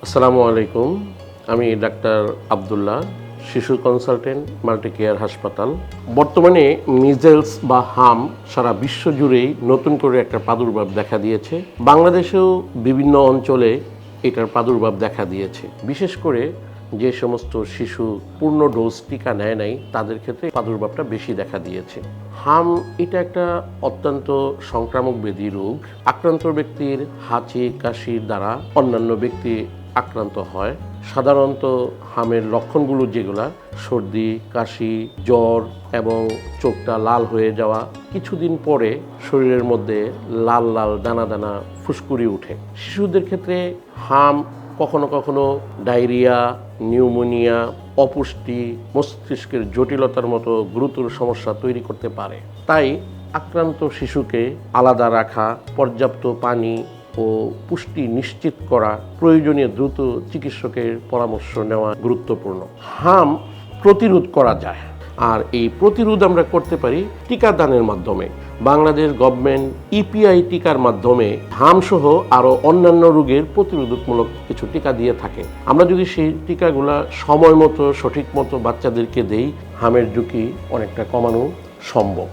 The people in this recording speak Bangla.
আসসালামু আলাইকুম। আমি ডাক্তার আব্দুল্লাহ, শিশু কনসালটেন্ট, মাল্টি কেয়ার হাসপাতাল। বর্তমানে মিজেলস বা হাম সারা বিশ্ব জুড়েই নতুন করে একটা প্রাদুর্ভাব দেখা দিয়েছে। বাংলাদেশেও বিভিন্ন অঞ্চলে এটার প্রাদুর্ভাব দেখা দিয়েছে। বিশেষ করে যে সমস্ত শিশু পূর্ণ ডোজ টিকা নেয় নাই তাদের ক্ষেত্রে প্রাদুর্ভাবটা বেশি দেখা দিয়েছে। হাম এটা একটা অত্যন্ত সংক্রামক ব্যাধি রোগ। আক্রান্ত ব্যক্তির হাঁচি কাশির দ্বারা অন্যান্য ব্যক্তি আক্রান্ত হয়। সাধারণত হামের লক্ষণগুলো যেগুলা সর্দি, কাশি, জ্বর এবং চোখটা লাল হয়ে যাওয়া, কিছুদিন পরে শরীরের মধ্যে লাল লাল দানা দানা ফুসকুড়ি উঠে। শিশুদের ক্ষেত্রে হাম কখনো কখনো ডায়রিয়া, নিউমোনিয়া, অপুষ্টি, মস্তিষ্কের জটিলতার মতো গুরুতর সমস্যা তৈরি করতে পারে। তাই আক্রান্ত শিশুকে আলাদা রাখা, পর্যাপ্ত পানি ও পুষ্টি নিশ্চিত করা, প্রয়োজনীয় দ্রুত চিকিৎসকের পরামর্শ নেওয়া গুরুত্বপূর্ণ। হাম প্রতিরোধ করা যায়, আর এই প্রতিরোধ আমরা করতে পারি টিকাদানের মাধ্যমে। বাংলাদেশ গভর্নমেন্ট ইপিআই টিকার মাধ্যমে হামসহ আরও অন্যান্য রোগের প্রতিরোধকমূলক কিছু টিকা দিয়ে থাকে। আমরা যদি সেই টিকাগুলা সময় মতো সঠিক মতো বাচ্চাদেরকে দেই, হামের ঝুঁকি অনেকটা কমানো সম্ভব।